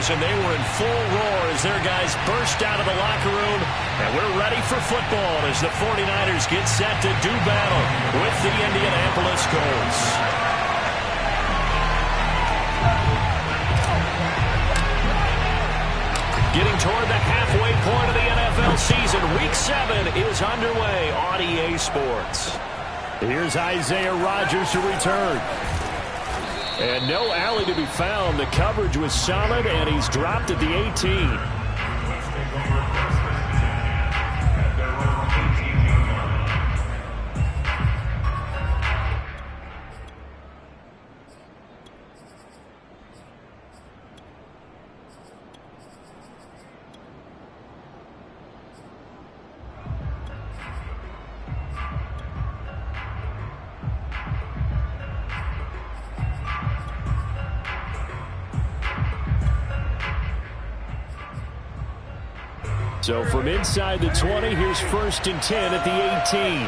and they were in full roar as their guys burst out of the locker room. And we're ready for football as the 49ers get set to do battle with the Indianapolis Colts. Getting toward the halfway point of the NFL season, Week 7 is underway on EA Sports. Here's Isaiah Rodgers to return. And no alley to be found. The coverage was solid, and he's dropped at the 18. So from inside the 20, here's 1st and 10 at the 18.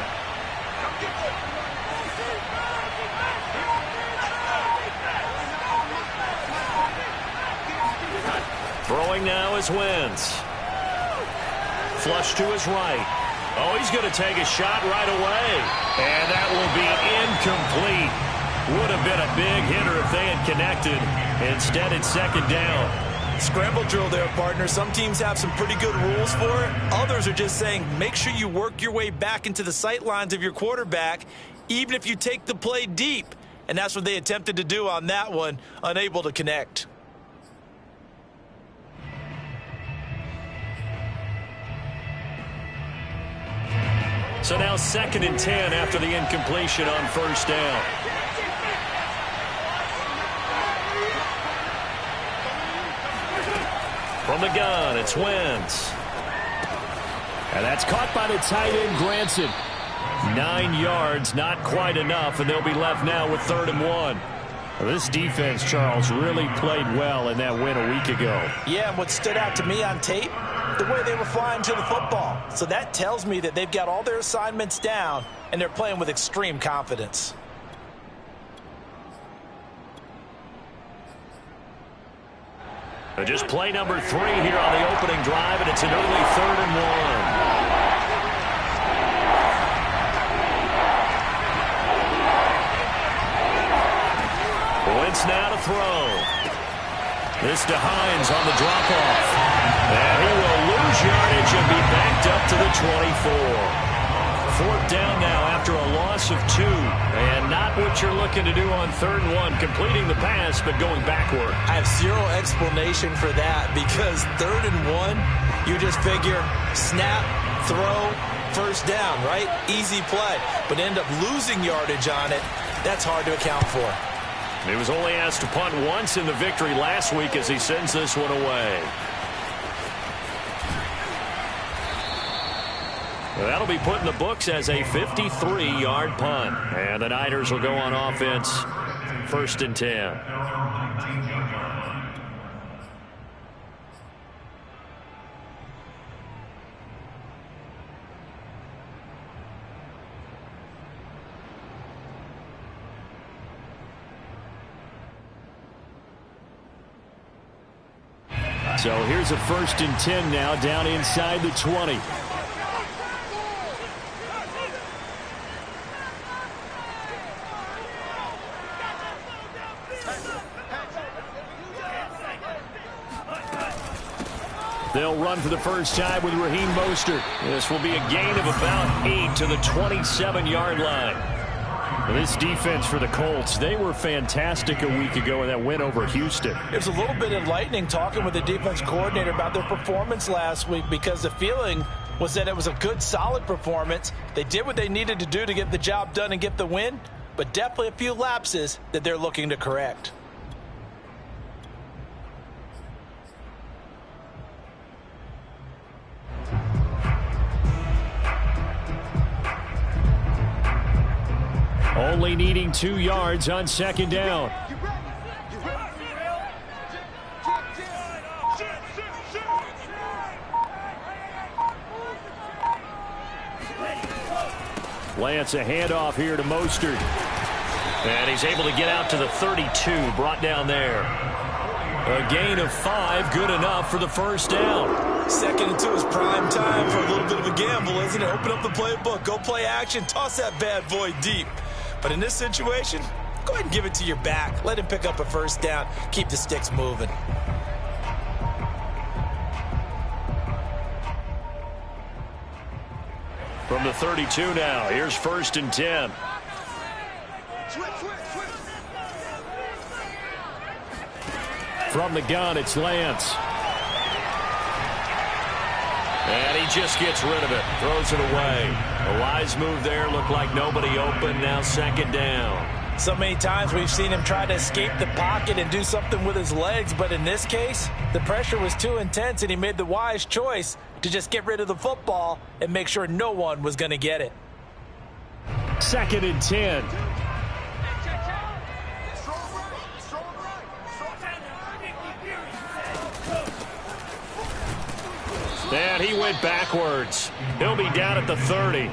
Throwing now is Wentz. Flush to his right. Oh, he's going to take a shot right away. And that will be incomplete. Would have been a big hitter if they had connected. Instead, it's 2nd down. Scramble drill there, partner. Some teams have some pretty good rules for it. Others are just saying make sure you work your way back into the sight lines of your quarterback, even if you take the play deep. And that's what they attempted to do on that one, unable to connect. So now 2nd and 10 after the incompletion on 1st down. From the gun, it's Wentz. And that's caught by the tight end, Granson. 9 yards, not quite enough, and they'll be left now with 3rd and 1. Well, this defense, Charles, really played well in that win a week ago. Yeah, and what stood out to me on tape, the way they were flying to the football. So that tells me that they've got all their assignments down, and they're playing with extreme confidence. Just play number 3 here on the opening drive, and it's an early 3rd and 1. Wentz now to throw. This to Hines on the drop-off. And he will lose yardage and be backed up to the 24. 4th down now after a loss of 2. And not what you're looking to do on 3rd and 1, completing the pass but going backward. I have zero explanation for that because 3rd and 1, you just figure snap, throw, 1st down, right? Easy play. But end up losing yardage on it. That's hard to account for. He was only asked to punt once in the victory last week as he sends this one away. Well, that'll be put in the books as a 53-yard punt. And the Niners will go on offense, 1st and 10. So here's a 1st and 10 now down inside the 20. They'll run for the first time with Raheem Mostert. This will be a gain of about 8 to the 27-yard line. This defense for the Colts, they were fantastic a week ago in that win over Houston. It was a little bit enlightening talking with the defense coordinator about their performance last week because the feeling was that it was a good, solid performance. They did what they needed to do to get the job done and get the win, but definitely a few lapses that they're looking to correct. Only needing 2 yards on 2nd down. Lance, a handoff here to Mostert. And he's able to get out to the 32, brought down there. A gain of 5, good enough for the first down. 2nd and 2 is prime time for a little bit of a gamble, isn't it? Open up the playbook, go play action, toss that bad boy deep. But in this situation, go ahead and give it to your back. Let him pick up a first down. Keep the sticks moving. From the 32 now, here's 1st and 10. From the gun, it's Lance. And he just gets rid of it, throws it away. A wise move there, looked like nobody open, now 2nd down. So many times we've seen him try to escape the pocket and do something with his legs, but in this case, the pressure was too intense and he made the wise choice to just get rid of the football and make sure no one was going to get it. 2nd and 10. And he went backwards. He'll be down at the 30.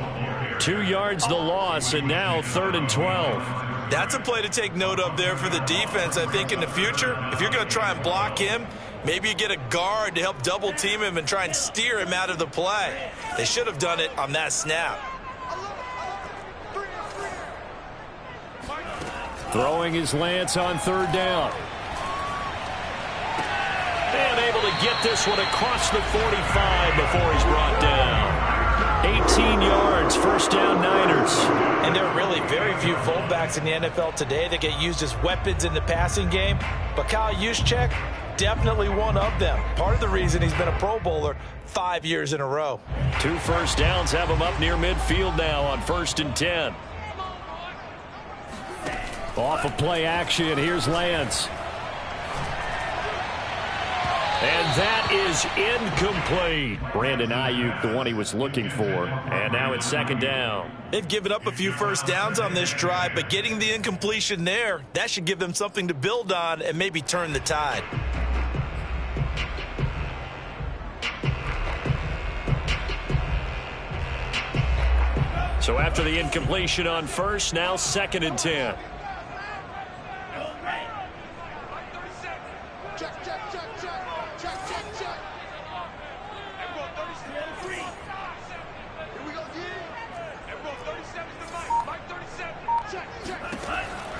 2 yards the loss, and now 3rd and 12. That's a play to take note of there for the defense, I think, in the future. If you're going to try and block him, maybe you get a guard to help double team him and try and steer him out of the play. They should have done it on that snap. Throwing his Lance on 3rd down. And able to get this one across the 45 before he's brought down. 18 yards, 1st down Niners. And there are really very few fullbacks in the NFL today that get used as weapons in the passing game. But Kyle Juszczyk, definitely one of them. Part of the reason he's been a Pro Bowler 5 years in a row. 2 first downs have him up near midfield now on 1st and 10. Off of play action, here's Lance. And that is incomplete. Brandon Ayuk, the one he was looking for. And now it's 2nd down. They've given up a few first downs on this drive, but getting the incompletion there, that should give them something to build on and maybe turn the tide. So after the incompletion on 1st, now 2nd and 10.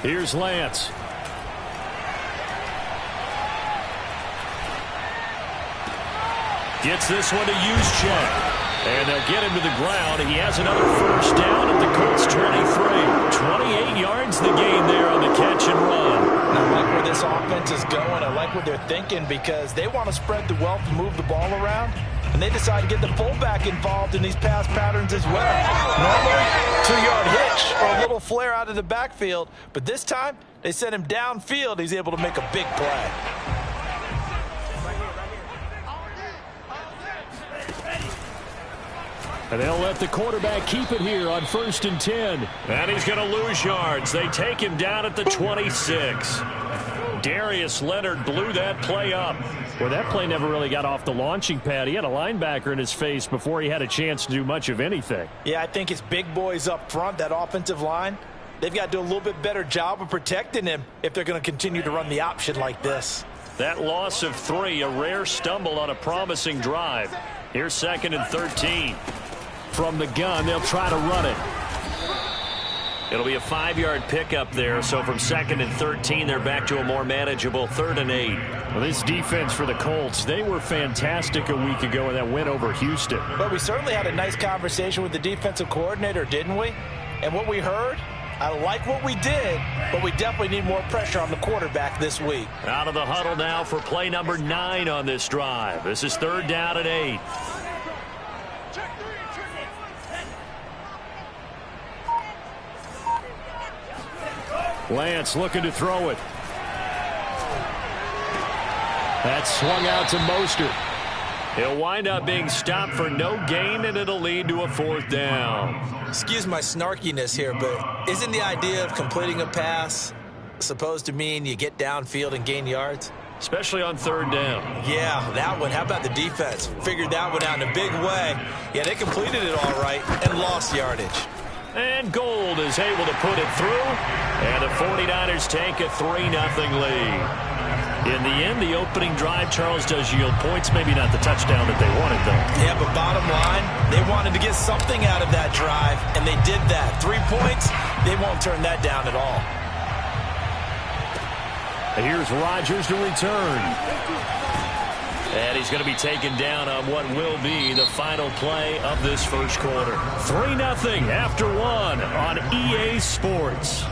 Here's Lance. Gets this one to Juszczyk. And they'll get him to the ground. He has another first down at the Colts 23. 28 yards the gain there on the catch and run. I like where this offense is going. I like what they're thinking because they want to spread the wealth and move the ball around. And they decide to get the fullback involved in these pass patterns as well. Normally, 2-yard hitch or a little flare out of the backfield. But this time, they sent him downfield. He's able to make a big play. And they'll let the quarterback keep it here on 1st and 10. And he's going to lose yards. They take him down at the 26. Darius Leonard blew that play up. Well, that play never really got off the launching pad. He had a linebacker in his face before he had a chance to do much of anything. Yeah, I think it's big boys up front, that offensive line. They've got to do a little bit better job of protecting him if they're going to continue to run the option like this. That loss of 3, a rare stumble on a promising drive. Here's 2nd and 13. From the gun, they'll try to run it. It'll be a 5-yard pickup there, so from 2nd and 13, they're back to a more manageable 3rd and 8. Well, this defense for the Colts, they were fantastic a week ago in that win over Houston. But we certainly had a nice conversation with the defensive coordinator, didn't we? And what we heard, I like what we did, but we definitely need more pressure on the quarterback this week. Out of the huddle now for play number 9 on this drive. This is 3rd down and 8. Lance looking to throw it. That's swung out to Mostert. He'll wind up being stopped for no gain, and it'll lead to a 4th down. Excuse my snarkiness here, but isn't the idea of completing a pass supposed to mean you get downfield and gain yards? Especially on 3rd down. Yeah, that one. How about the defense? Figured that one out in a big way. Yeah, they completed it all right and lost yardage. And Gold is able to put it through. And the 49ers take a 3-0 lead. In the end, the opening drive, Charles, does yield points. Maybe not the touchdown that they wanted, though. Yeah, but bottom line, they wanted to get something out of that drive, and they did that. 3 points, they won't turn that down at all. And here's Rodgers to return. And he's going to be taken down on what will be the final play of this first quarter. 3-0 after 1 on EA Sports.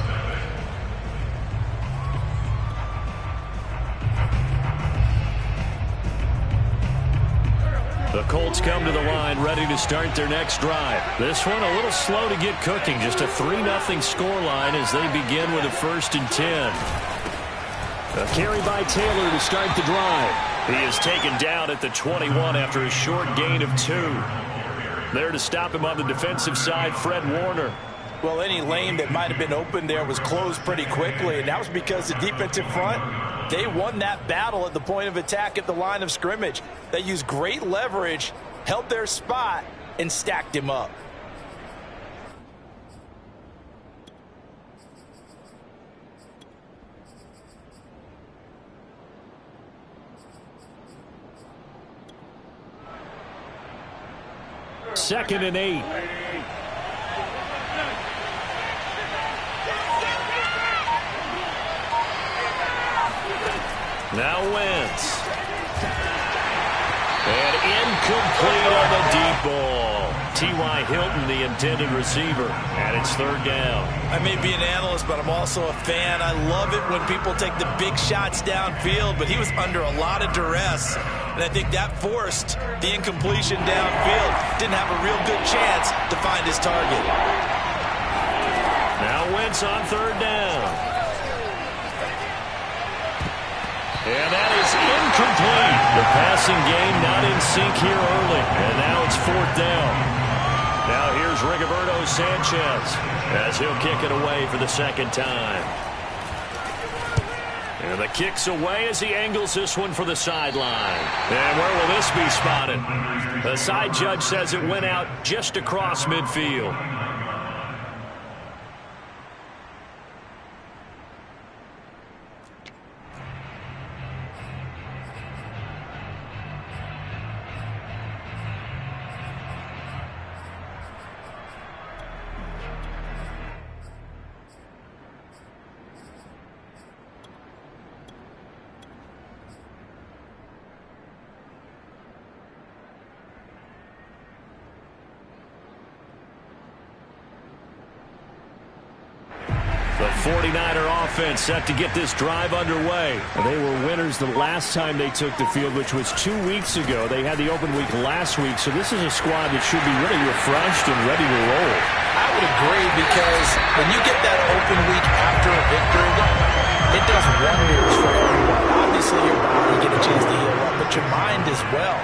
The Colts come to the line ready to start their next drive. This one a little slow to get cooking. Just a 3-0 scoreline as they begin with a 1st and 10. A carry by Taylor to start the drive. He is taken down at the 21 after a short gain of 2. There to stop him on the defensive side, Fred Warner. Well, any lane that might have been open there was closed pretty quickly, and that was because the defensive front, they won that battle at the point of attack at the line of scrimmage. They used great leverage, held their spot, and stacked him up. Second and 8. Now Wentz. And incomplete on the deep ball. T.Y. Hilton, the intended receiver. And it's 3rd down. I may be an analyst, but I'm also a fan. I love it when people take the big shots downfield, but he was under a lot of duress. And I think that forced the incompletion downfield. Didn't have a real good chance to find his target. Now Wentz on 3rd down. And that is incomplete. The passing game not in sync here early. And now it's 4th down. Now here's Rigoberto Sanchez as he'll kick it away for the 2nd time. And the kick's away as he angles this one for the sideline. And where will this be spotted? The side judge says it went out just across midfield. The 49er offense set to get this drive underway. They were winners the last time they took the field, which was 2 weeks ago. They had the open week last week, so this is a squad that should be really refreshed and ready to roll. I would agree, because when you get that open week after a victory, it does wonders for everyone. Obviously, your body, you get a chance to heal up, but your mind as well.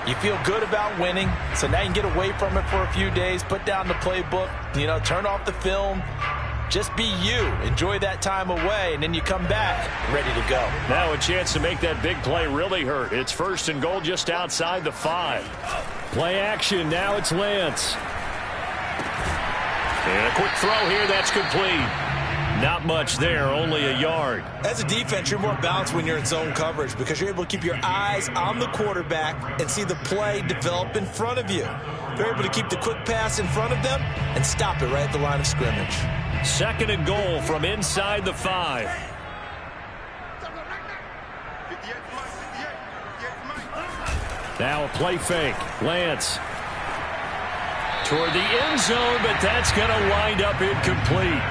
You feel good about winning, so now you can get away from it for a few days, put down the playbook, turn off the film. Just be you. Enjoy that time away, and then you come back ready to go. Now a chance to make that big play really hurt. It's 1st and goal just outside the 5. Play action. Now it's Lance. And a quick throw here. That's complete. Not much there, only a yard. As a defense, you're more balanced when you're in zone coverage because you're able to keep your eyes on the quarterback and see the play develop in front of you. You're able to keep the quick pass in front of them and stop it right at the line of scrimmage. 2nd and goal from inside the 5. Now a play fake. Lance toward the end zone, but that's going to wind up incomplete.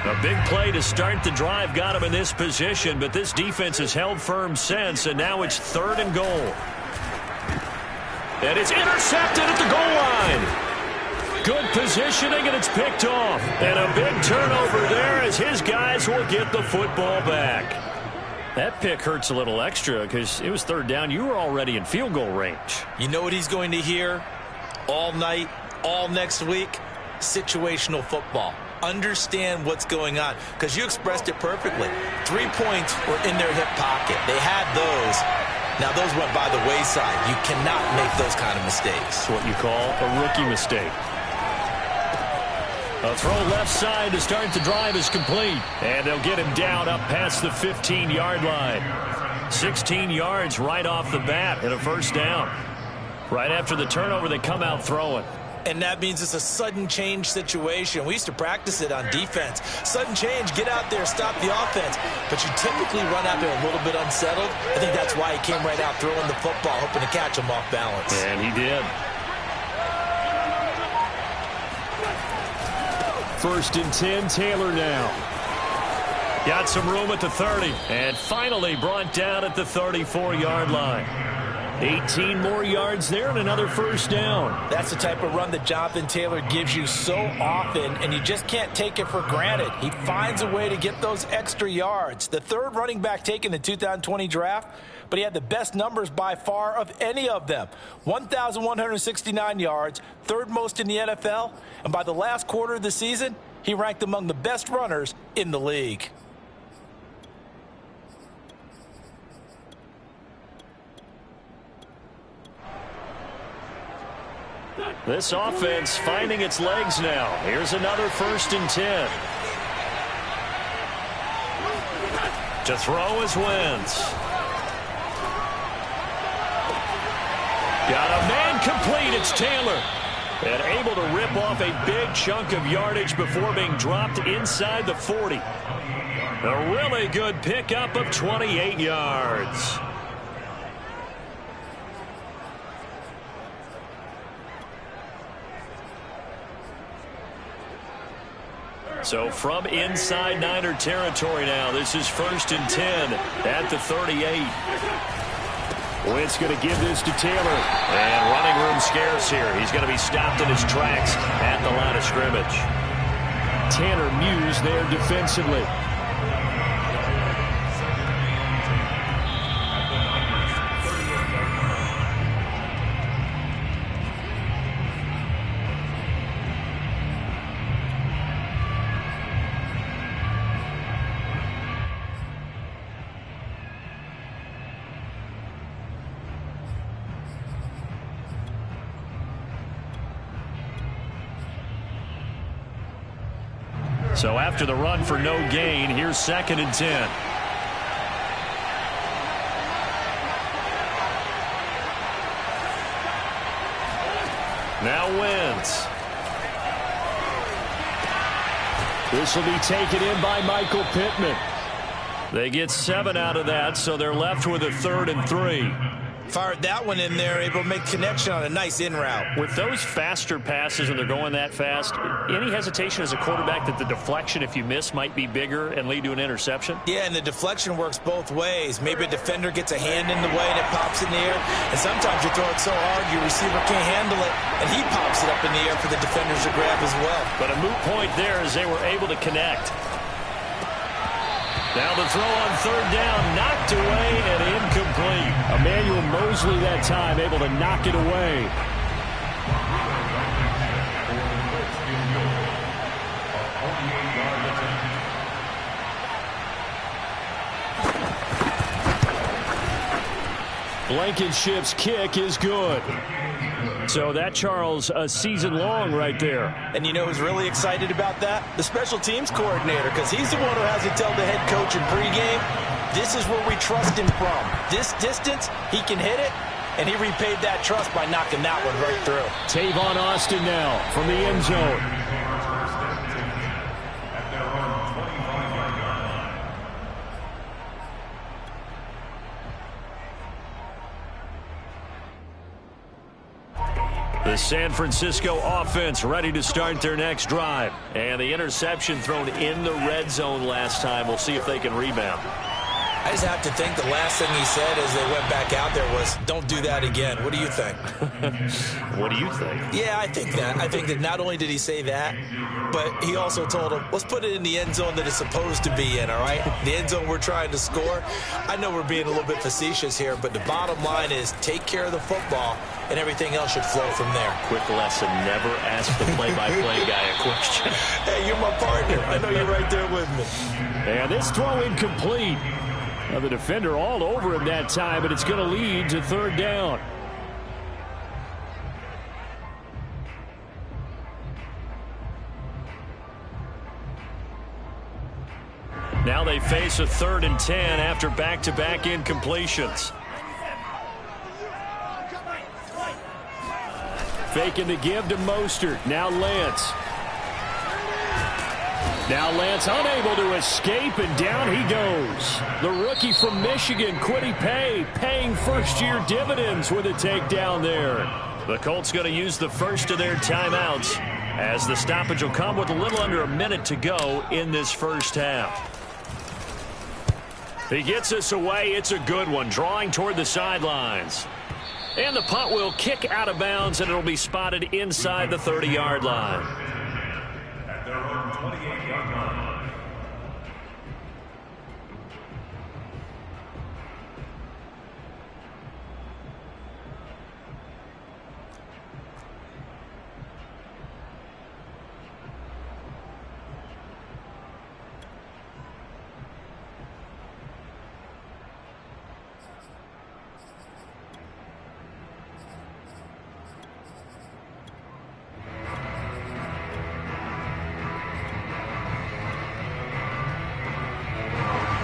A big play to start the drive got him in this position, but this defense has held firm since, and now it's 3rd and goal. And it's intercepted at the goal line. Good positioning, and it's picked off. And a big turnover there as his guys will get the football back. That pick hurts a little extra because it was 3rd down. You were already in field goal range. You know what he's going to hear all night, all next week? Situational football. understand what's going on, because you expressed it perfectly. 3 points were in their hip pocket. They had those. Now, those went by the wayside. You cannot make those kind of mistakes. It's what you call a rookie mistake. A throw left side to start the drive is complete. And they'll get him down up past the 15-yard line. 16 yards right off the bat and a first down. Right after the turnover, they come out throwing. And that means it's a sudden change situation. We used to practice it on defense. Sudden change, get out there, stop the offense. But you typically run out there a little bit unsettled. I think that's why he came right out throwing the football, hoping to catch him off balance. And he did. First and 10, Taylor now. Got some room at the 30. And finally brought down at the 34-yard line. 18 more yards there and another first down. That's the type of run that Jonathan Taylor gives you so often, and you just can't take it for granted. He finds a way to get those extra yards. The third running back taken in the 2020 draft, but he had the best numbers by far of any of them. 1,169 yards, third most in the NFL, and by the last quarter of the season, he ranked among the best runners in the league. This offense finding its legs now. Here's another first and 10. To throw is Wentz. Got a man complete. It's Taylor. And able to rip off a big chunk of yardage before being dropped inside the 40. A really good pickup of 28 yards. So from inside Niner territory now, this is first and 10 at the 38. Wentz going to give this to Taylor. And running room scarce here. He's going to be stopped in his tracks at the line of scrimmage. Tanner Muse there defensively. So after the run for no gain, here's second and 10. Now Wentz. This will be taken in by Michael Pittman. They get 7 out of that, so they're left with a 3rd and 3. Fired that one in there, able to make connection on a nice in route. With those faster passes and they're going that fast, any hesitation as a quarterback that the deflection, if you miss, might be bigger and lead to an interception? Yeah, and the deflection works both ways. Maybe a defender gets a hand in the way and it pops in the air. And sometimes you throw it so hard your receiver can't handle it, and he pops it up in the air for the defenders to grab as well. But a moot point there as they were able to connect. Now the throw on 3rd down, knocked away and incomplete. Emmanuel Mosley that time able to knock it away. Blankenship's kick is good. So that, Charles, a season long right there. And you know who's really excited about that? The special teams coordinator, because he's the one who has to tell the head coach in pregame, this is where we trust him from. This distance, he can hit it, and he repaid that trust by knocking that one right through. Tavon Austin now from the end zone. The San Francisco offense ready to start their next drive. And the interception thrown in the red zone last time. We'll see if they can rebound. I just have to think the last thing he said as they went back out there was, don't do that again. What do you think? What do you think? Yeah, I think that. I think that not only did he say that, but he also told him, let's put it in the end zone that it's supposed to be in, all right? The end zone we're trying to score. I know we're being a little bit facetious here, but the bottom line is take care of the football and everything else should flow from there. Quick lesson, never ask the play-by-play guy a question. Hey, you're my partner. I know you're right there with me. And this throw incomplete. Now the defender all over him that time, but it's going to lead to third down. Now they face a 3rd and 10 after back-to-back incompletions. Faking the give to Mostert. Now Lance. Now Lance unable to escape, and down he goes. The rookie from Michigan, Kwity Paye, paying first-year dividends with a takedown there. The Colts going to use the first of their timeouts, as the stoppage will come with a little under a minute to go in this first half. He gets us away. It's a good one, drawing toward the sidelines. And the punt will kick out of bounds, and it'll be spotted inside the 30-yard line. At their own 28-yard line.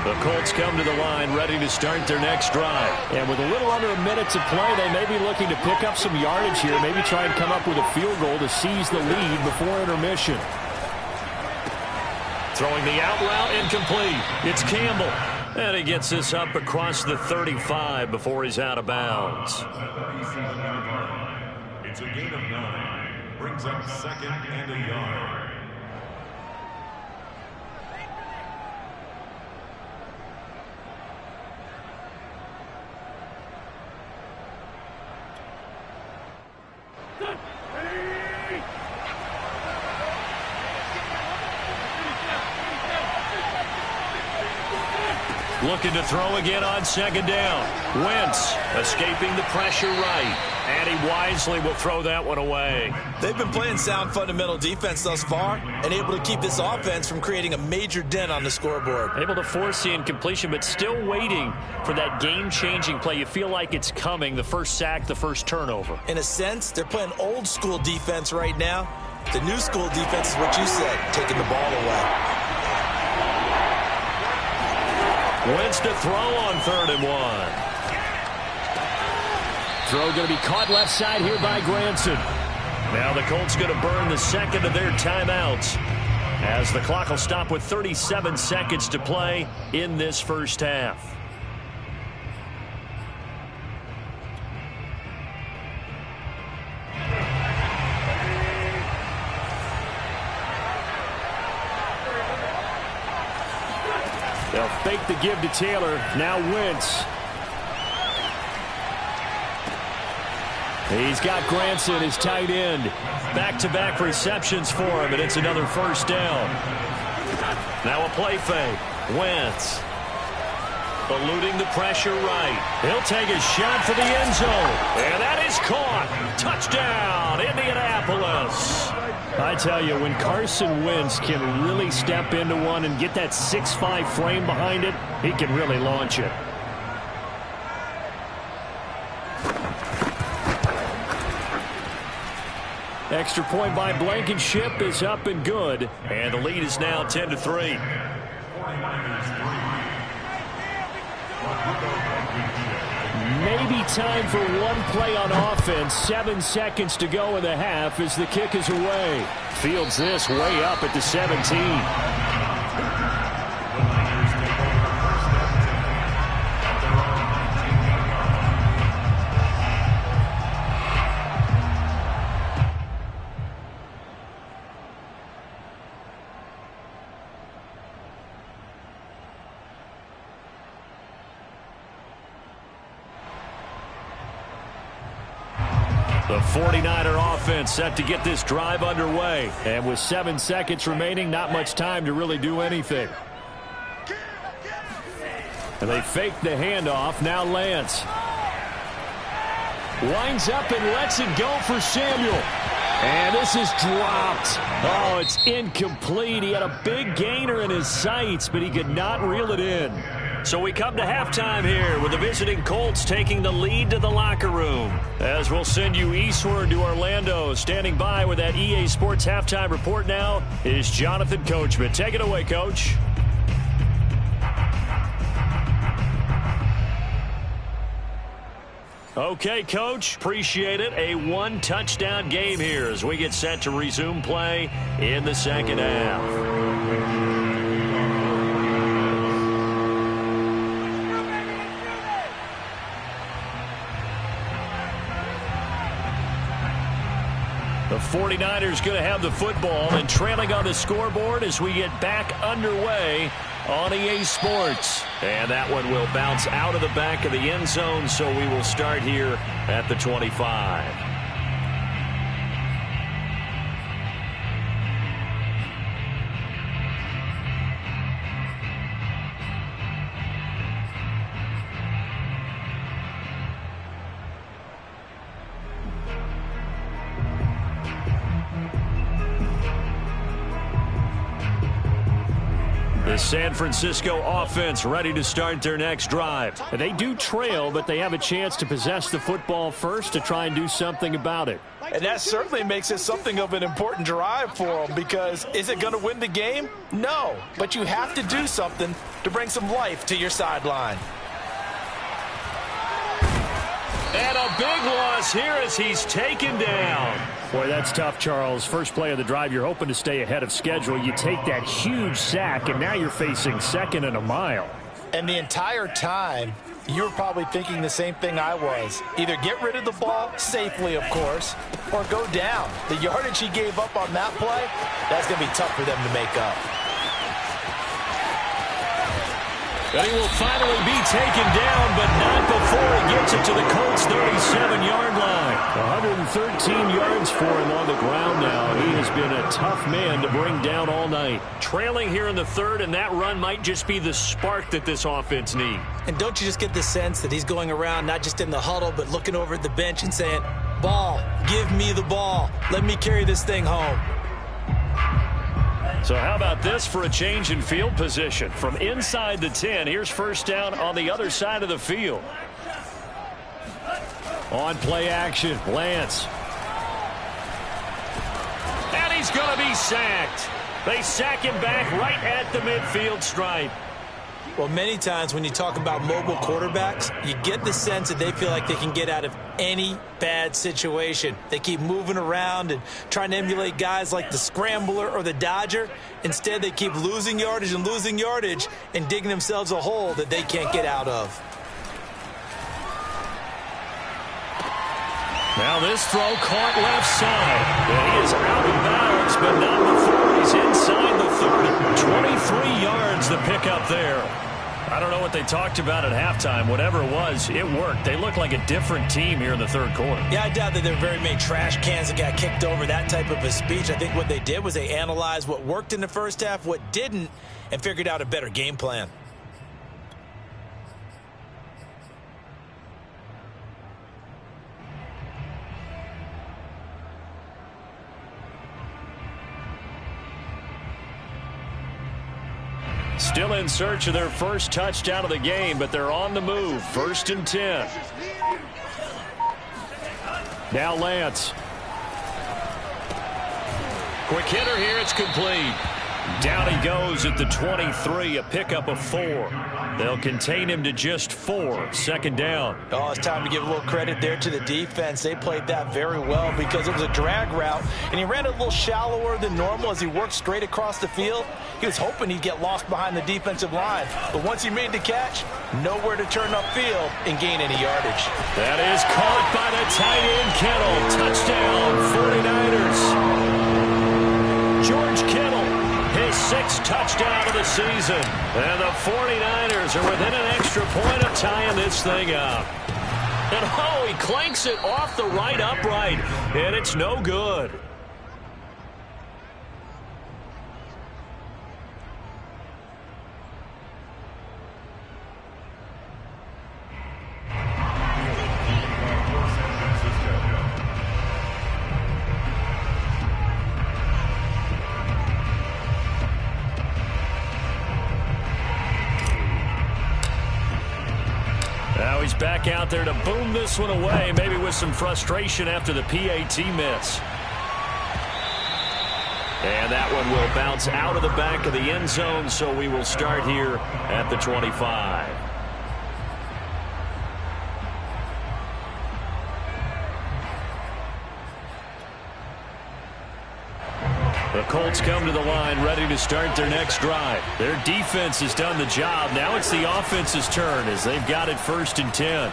The Colts come to the line ready to start their next drive. And with a little under a minute to play, they may be looking to pick up some yardage here, maybe try and come up with a field goal to seize the lead before intermission. Throwing the out route incomplete. It's Campbell. And he gets this up across the 35 before he's out of bounds. It's a gain of 9. Brings up 2nd and a yard. Looking to throw again on 2nd down. Wentz escaping the pressure right. And he wisely will throw that one away. They've been playing sound fundamental defense thus far and able to keep this offense from creating a major dent on the scoreboard. Able to force the incompletion, but still waiting for that game-changing play. You feel like it's coming, the first sack, the first turnover. In a sense, they're playing old-school defense right now. The new school defense is what you said, taking the ball away. Wentz to throw on 3rd and 1. Throw going to be caught left side here by Granson. Now the Colts going to burn the second of their timeouts, as the clock will stop with 37 seconds to play in this first half. They'll fake the give to Taylor. Now Wentz. He's got Granson, his tight end. Back-to-back receptions for him, and it's another first down. Now a play fake. Wentz eluding the pressure right. He'll take a shot for the end zone. And that is caught. Touchdown, Indianapolis. I tell you, when Carson Wentz can really step into one and get that 6'5" frame behind it, he can really launch it. Extra point by Blankenship is up and good. And the lead is now 10-3. Maybe time for one play on offense. 7 seconds to go in the half as the kick is away. Fields this way up at the 17. The 49er offense set to get this drive underway. And with 7 seconds remaining, not much time to really do anything. And they fake the handoff. Now Lance. Winds up and lets it go for Samuel. And this is dropped. Oh, it's incomplete. He had a big gainer in his sights, but he could not reel it in. So we come to halftime here with the visiting Colts taking the lead to the locker room. As we'll send you eastward to Orlando. Standing by with that EA Sports halftime report now is Jonathan Coachman. Take it away, Coach. Okay, Coach, appreciate it. A one-touchdown game here as we get set to resume play in the second half. The 49ers going to have the football and trailing on the scoreboard as we get back underway on EA Sports. And that one will bounce out of the back of the end zone, so we will start here at the 25. The San Francisco offense ready to start their next drive. They do trail, but they have a chance to possess the football first to try and do something about it. And that certainly makes it something of an important drive for them, because is it going to win the game? No, but you have to do something to bring some life to your sideline. And a big loss here as he's taken down. Boy, that's tough, Charles. First play of the drive, you're hoping to stay ahead of schedule. You take that huge sack, and now you're facing second and a mile. And the entire time, you were probably thinking the same thing I was. Either get rid of the ball, safely, of course, or go down. The yardage he gave up on that play, that's going to be tough for them to make up. And he will finally be taken down, but not before he gets it to the Colts' 37-yard line. 113 yards for him on the ground now. He has been a tough man to bring down all night. Trailing here in the third, and that run might just be the spark that this offense needs. And don't you just get the sense that he's going around not just in the huddle, but looking over at the bench and saying, ball, give me the ball. Let me carry this thing home. So how about this for a change in field position? From inside the 10, here's first down on the other side of the field. On play action, Lance. And he's going to be sacked. They sack him back right at the midfield stripe. Well, many times when you talk about mobile quarterbacks, you get the sense that they feel like they can get out of any bad situation. They keep moving around and trying to emulate guys like the Scrambler or the Dodger. Instead, they keep losing yardage and digging themselves a hole that they can't get out of. Now this throw caught left side. And he is out of bounds, but not before he's inside the 30. 23 yards the pickup there. I don't know what they talked about at halftime. Whatever it was, it worked. They look like a different team here in the third quarter. Yeah, I doubt that there were very many trash cans that got kicked over, that type of a speech. I think what they did was they analyzed what worked in the first half, what didn't, and figured out a better game plan. Still in search of their first touchdown of the game, but they're on the move. 1st and 10. Now Lance. Quick hitter here. It's complete. Down he goes at the 23, a pickup of 4. They'll contain him to just 4. 2nd down. Oh, it's time to give a little credit there to the defense. They played that very well because it was a drag route, and he ran it a little shallower than normal as he worked straight across the field. He was hoping he'd get lost behind the defensive line, but once he made the catch, nowhere to turn upfield and gain any yardage. That is caught by the tight end, Kittle. Touchdown, 49ers. George Kittle, his 6th touchdown of the season. And the 49ers are within an extra point of tying this thing up. And oh, he clanks it off the right upright, and it's no good. out there to boom this one away, maybe with some frustration after the PAT miss. And that one will bounce out of the back of the end zone, so we will start here at the 25. The Colts come to the line ready to start their next drive. Their defense has done the job. Now it's the offense's turn as they've got it 1st and 10.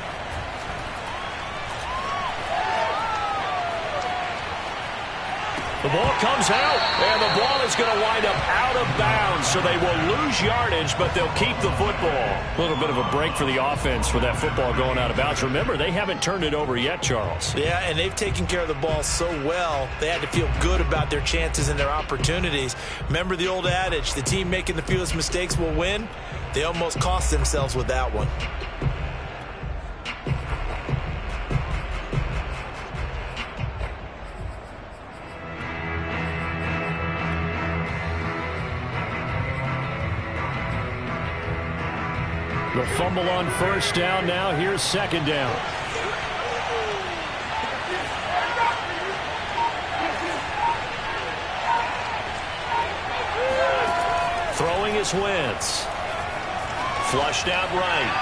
The ball comes out, and the ball is going to wind up out of bounds, so they will lose yardage, but they'll keep the football. A little bit of a break for the offense with that football going out of bounds. Remember, they haven't turned it over yet, Charles. Yeah, and they've taken care of the ball so well, they had to feel good about their chances and their opportunities. Remember the old adage, the team making the fewest mistakes will win? They almost cost themselves with that one. The fumble on 1st down. Now here's 2nd down. Throwing is Wentz. Flushed out right.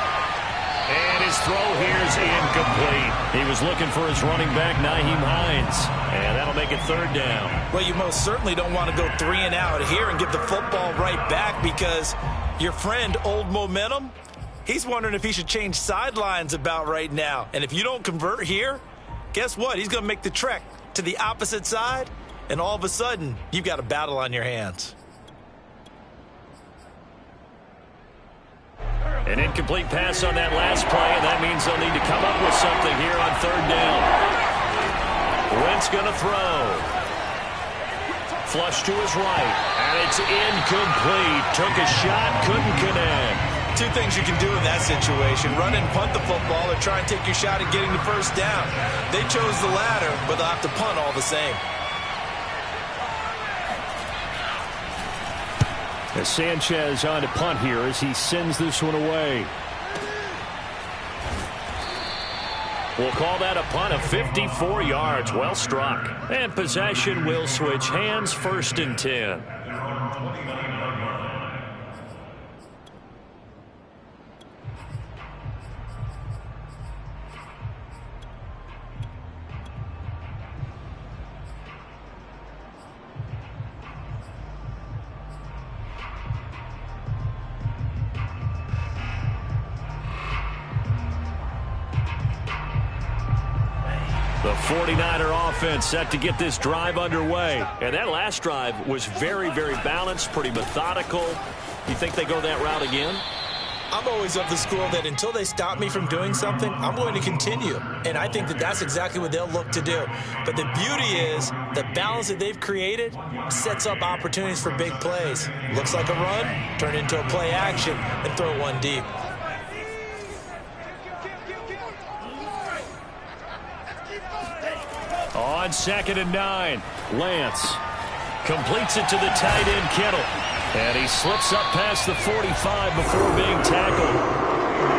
And his throw here is incomplete. He was looking for his running back, Nyheim Hines. And that'll make it 3rd down. Well, you most certainly don't want to go 3 and out here and get the football right back because your friend, Old Momentum, he's wondering if he should change sidelines about right now. And if you don't convert here, guess what? He's going to make the trek to the opposite side, and all of a sudden, you've got a battle on your hands. An incomplete pass on that last play, and that means they'll need to come up with something here on 3rd down. Wentz going to throw. Flush to his right, and it's incomplete. Took a shot, couldn't connect. 2 things you can do in that situation: run and punt the football, or try and take your shot at getting the 1st down. They chose the latter, but they'll have to punt all the same. As Sanchez on to punt here as he sends this one away. We'll call that a punt of 54 yards. Well struck. And possession will switch hands. 1st and 10. The 49er offense set to get this drive underway. And that last drive was very, very balanced, pretty methodical. You think they go that route again? I'm always of the school that until they stop me from doing something, I'm going to continue. And I think that that's exactly what they'll look to do. But the beauty is the balance that they've created sets up opportunities for big plays. Looks like a run, turn into a play action, and throw one deep. On 2nd and 9, Lance completes it to the tight end, Kittle. And he slips up past the 45 before being tackled.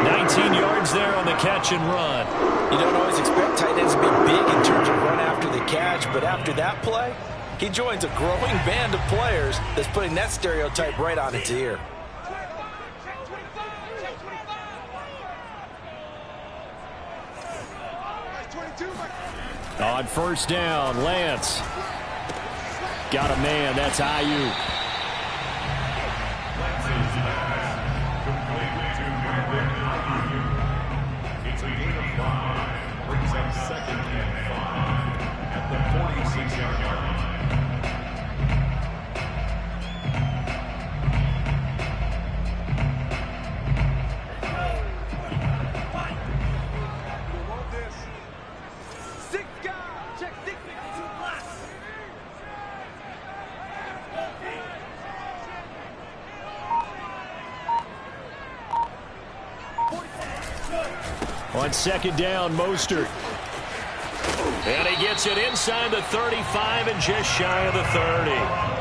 19 yards there on the catch and run. You don't always expect tight ends to be big in terms of run after the catch, but after that play, he joins a growing band of players that's putting that stereotype right on its ear. On 1st down, Lance got a man. That's Ayuk. It's a gain of 5. Brings up 2nd and 5 at the 46-yard line. On 2nd down, Mostert. And he gets it inside the 35 and just shy of the 30.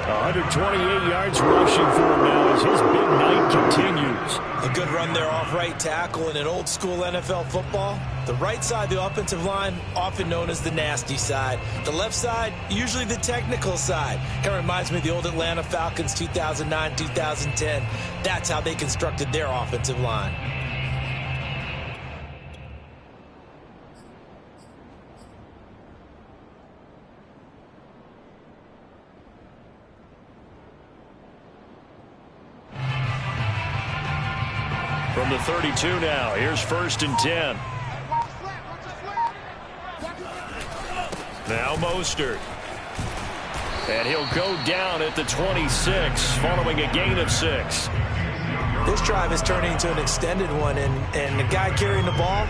128 yards rushing for him now as his big night continues. A good run there off right tackle in an old school NFL football. The right side, the offensive line, often known as the nasty side. The left side, usually the technical side. It reminds me of the old Atlanta Falcons 2009, 2010. That's how they constructed their offensive line. From the 32 now, here's 1st and 10. Now Mostert. And he'll go down at the 26 following a gain of 6. This drive is turning into an extended one, and the guy carrying the ball,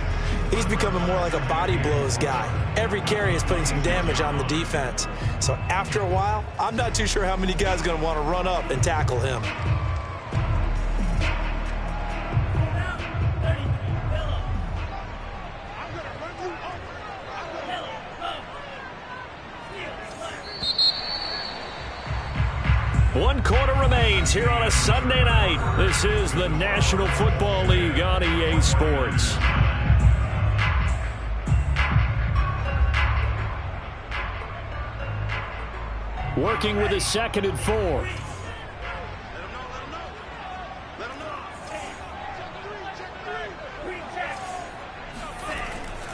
he's becoming more like a body blows guy. Every carry is putting some damage on the defense. So after a while, I'm not too sure how many guys are going to want to run up and tackle him. One quarter remains here on a Sunday night. This is the National Football League on EA Sports. Working with a 2nd and 4.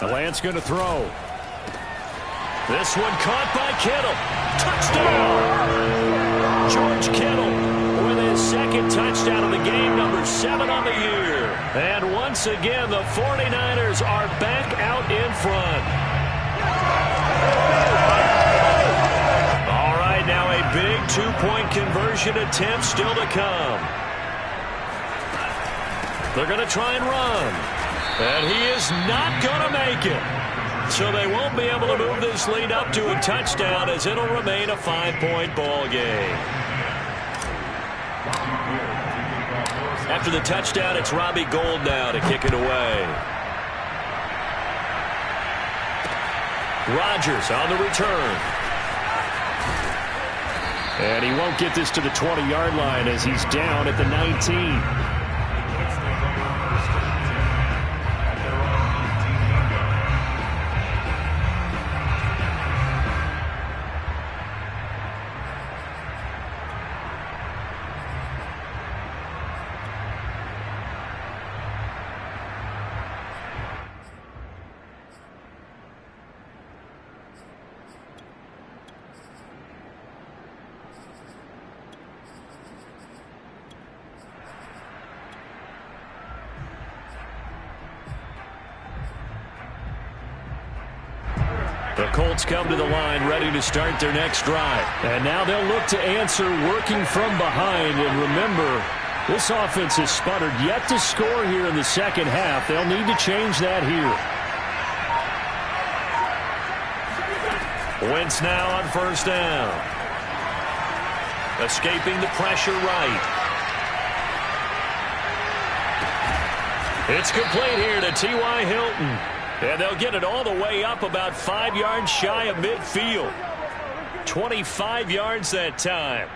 The Lance going to throw. This one caught by Kittle. Touchdown! George Kittle with his 2nd touchdown of the game, number 7 on the year. And once again, the 49ers are back out in front. All right, now a big 2-point conversion attempt still to come. They're going to try and run. And he is not going to make it. So they won't be able to move this lead up to a touchdown as it'll remain a 5-point ball game. After the touchdown, it's Robbie Gould now to kick it away. Rodgers on the return. And he won't get this to the 20-yard line as he's down at the 19. The Colts come to the line ready to start their next drive. And now they'll look to answer working from behind. And remember, this offense has sputtered yet to score here in the second half. They'll need to change that here. Wentz now on 1st down. Escaping the pressure right. It's complete here to T.Y. Hilton. And they'll get it all the way up about 5 yards shy of midfield. 25 yards that time.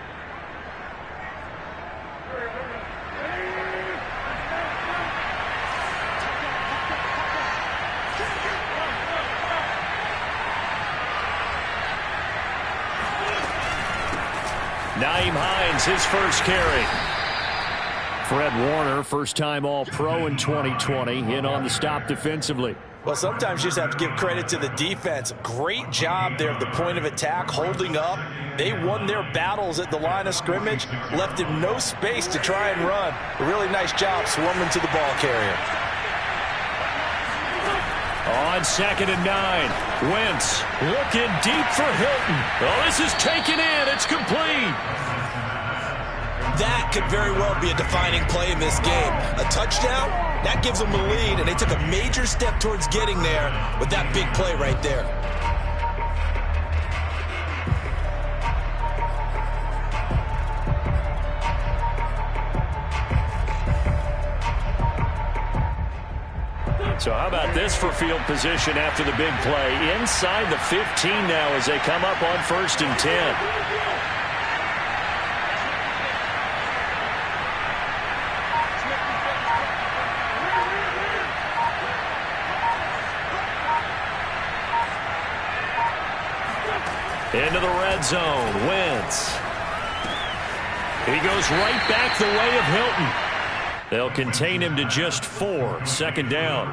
Nyheim Hines, his first carry. Fred Warner, first-time All-Pro in 2020, in on the stop defensively. Well, sometimes you just have to give credit to the defense. Great job there at the point of attack, holding up. They won their battles at the line of scrimmage, left him no space to try and run. A really nice job swarming to the ball carrier. On 2nd and 9, Wentz looking deep for Hilton. Oh, this is taken in. It's complete. That could very well be a defining play in this game. A touchdown, that gives them the lead, and they took a major step towards getting there with that big play right there. So how about this for field position after the big play? Inside the 15 now as they come up on 1st and 10. Into the red zone, Wentz. He goes right back the way of Hilton. They'll contain him to just 4. 2nd down.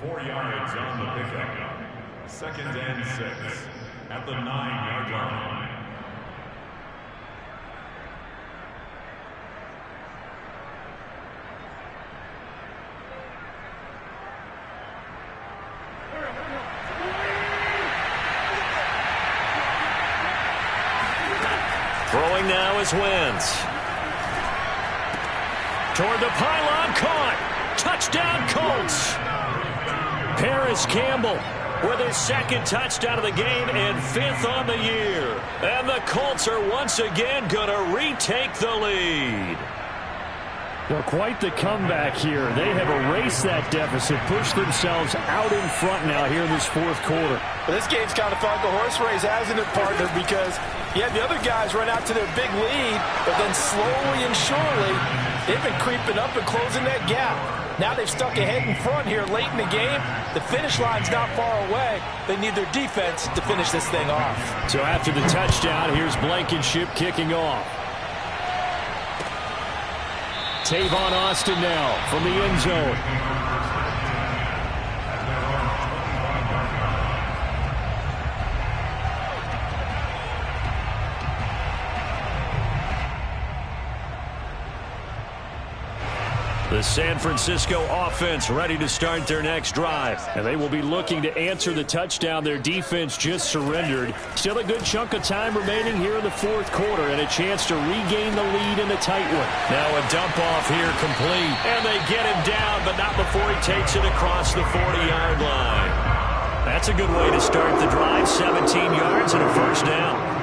4 yards on the pickup. 2nd and 6 at the 9-yard line. Throwing now is Wentz. Toward the pylon, caught. Touchdown, Colts. Paris Campbell with his 2nd touchdown of the game and 5th on the year. And the Colts are once again going to retake the lead. Well, quite the comeback here. They have erased that deficit, pushed themselves out in front now here in this 4th quarter. But this game's kind of felt like a horse race, hasn't it, partner? Because you had the other guys run out to their big lead, but then slowly and surely, they've been creeping up and closing that gap. Now they've stuck ahead in front here late in the game. The finish line's not far away. They need their defense to finish this thing off. So after the touchdown, here's Blankenship kicking off. Tavon Austin now from the end zone. The San Francisco offense ready to start their next drive. And they will be looking to answer the touchdown their defense just surrendered. Still a good chunk of time remaining here in the 4th quarter and a chance to regain the lead in a tight one. Now a dump off here complete. And they get him down, but not before he takes it across the 40-yard line. That's a good way to start the drive. 17 yards and a 1st down.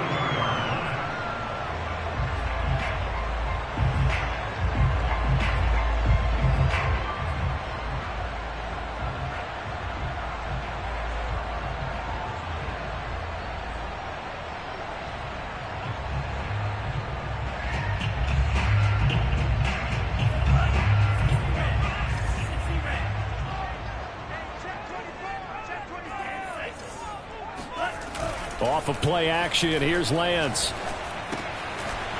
Off of play action, here's Lance.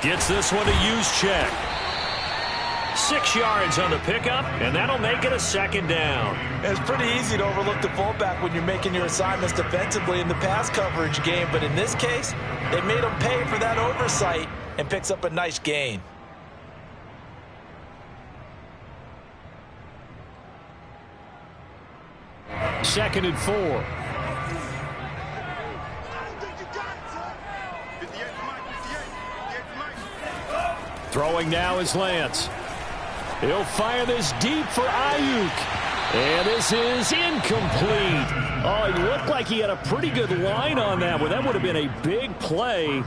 Gets this one to use check. 6 yards on the pickup, and that'll make it a 2nd down. It's pretty easy to overlook the fullback when you're making your assignments defensively in the pass coverage game, but in this case, they made him pay for that oversight and picks up a nice gain. Second and 4. Throwing now is Lance. He'll fire this deep for Ayuk. And this is incomplete. Oh, it looked like he had a pretty good line on that one. That would have been a big play,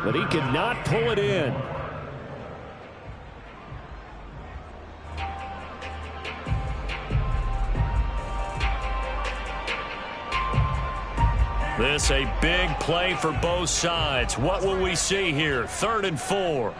but he could not pull it in. This a big play for both sides. What will we see here? 3rd and 4.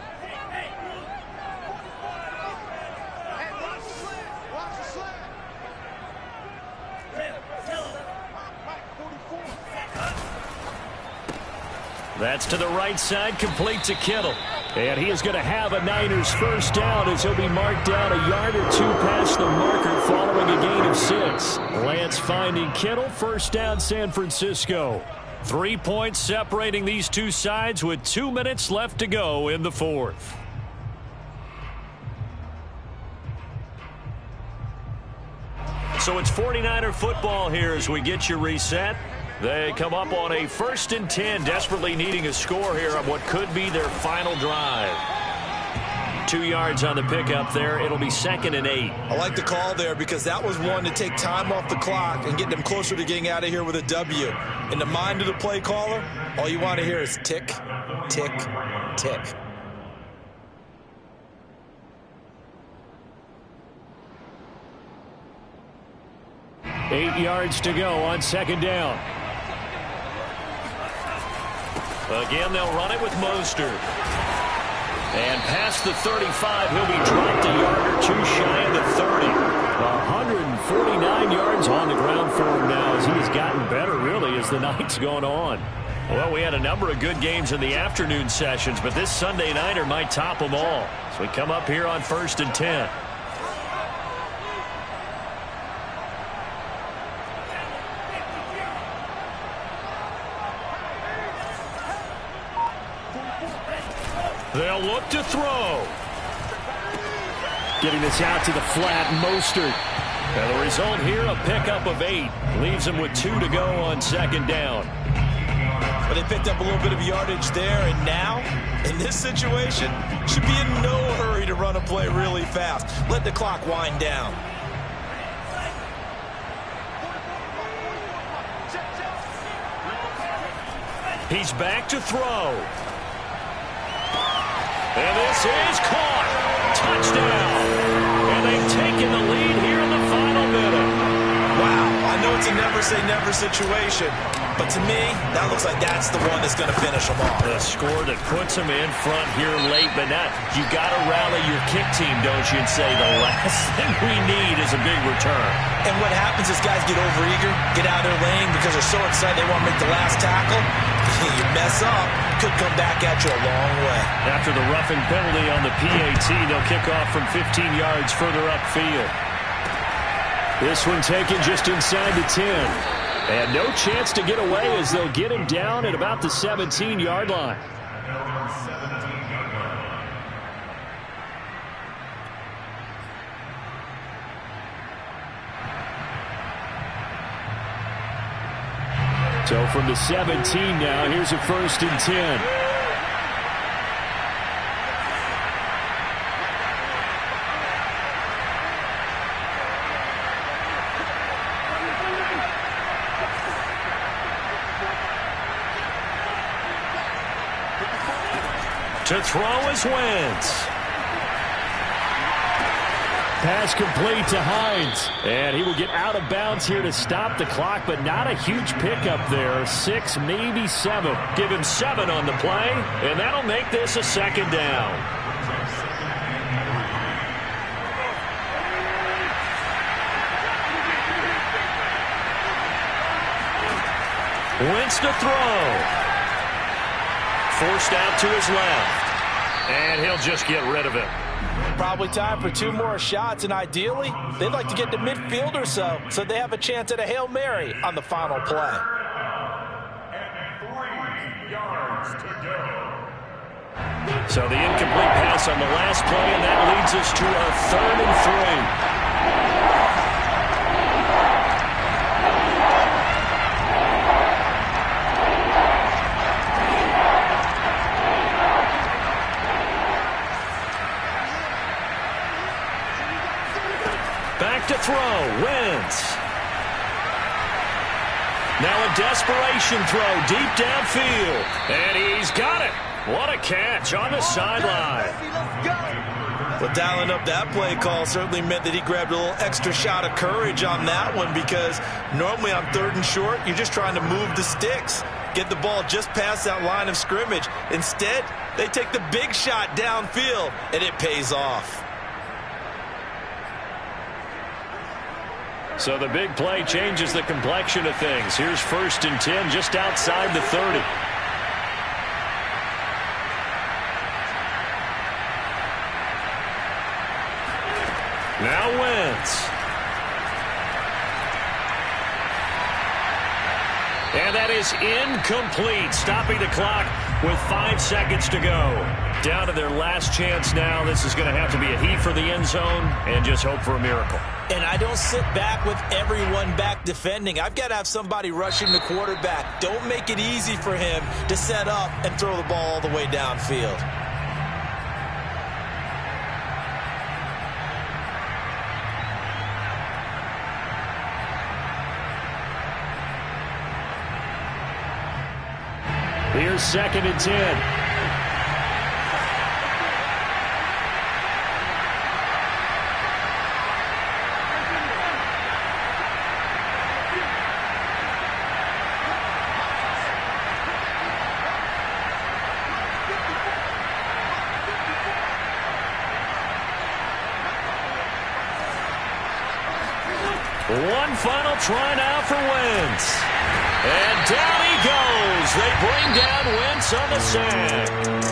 That's to the right side, complete to Kittle. And he is going to have a Niners 1st down as he'll be marked down a yard or 2 past the marker following a gain of 6. Lance finding Kittle, 1st down San Francisco. 3 points separating these two sides with 2 minutes left to go in the 4th. So it's 49er football here as we get you reset. They come up on a 1st and 10, desperately needing a score here on what could be their final drive. 2 yards on the pickup there. It'll be 2nd and 8. I like the call there because that was one to take time off the clock and get them closer to getting out of here with a W. In the mind of the play caller, all you want to hear is tick, tick, tick. 8 yards to go on second down. Again, they'll run it with Mostert. And past the 35, he'll be dropped a yard or two shy of the 30. 149 yards on the ground for him now as he has gotten better, really, as the night's gone on. Well, we had a number of good games in the afternoon sessions, but this Sunday nighter might top them all. So we come up here on 1st and 10. They'll look to throw. Getting this out to the flat, Mostert. And the result here, a pickup of 8. Leaves him with 2 to go on second down. But they picked up a little bit of yardage there, and now, in this situation, should be in no hurry to run a play really fast. Let the clock wind down. He's back to throw. And this is caught. Touchdown. And they've taken the lead here in the final minute. Wow, I know it's a never-say-never situation, but to me, that looks like that's the one that's going to finish them off. The score that puts them in front here late, but not. You got to rally your kick team, don't you, and say the last thing we need is a big return. And what happens is guys get overeager, get out of their lane because they're so excited they want to make the last tackle. You mess up, could come back at you a long way. After the roughing penalty on the PAT, they'll kick off from 15 yards further upfield. This one taken just inside the 10. And no chance to get away as they'll get him down at about the 17-yard line. So from the 17 now, here's a 1st and 10. To throw is Wentz. Pass complete to Hines. And he will get out of bounds here to stop the clock, but not a huge pickup there. 6, maybe 7. Give him 7 on the play, and that'll make this a second down. Wentz to throw. Forced out to his left. And he'll just get rid of it. Probably time for 2 more shots, and ideally, they'd like to get to midfield or so they have a chance at a Hail Mary on the final play. And 3 yards to go. So the incomplete pass on the last play, and that leads us to our 3rd and 3. To throw, Wentz. Now a desperation throw deep downfield. And he's got it. What a catch on the sideline. Well, dialing up that play call certainly meant that he grabbed a little extra shot of courage on that one, because normally on 3rd and short, you're just trying to move the sticks, get the ball just past that line of scrimmage. Instead, they take the big shot downfield, and it pays off. So the big play changes the complexion of things. Here's 1st and 10 just outside the 30. Now Wentz. And that is incomplete, stopping the clock with 5 seconds to go. Down to their last chance now. This is going to have to be a heave for the end zone and just hope for a miracle. And I don't sit back with everyone back defending. I've got to have somebody rushing the quarterback. Don't make it easy for him to set up and throw the ball all the way downfield. Here's 2nd and 10. One final try now for Wentz. And down he goes. They bring down Wentz on the sack.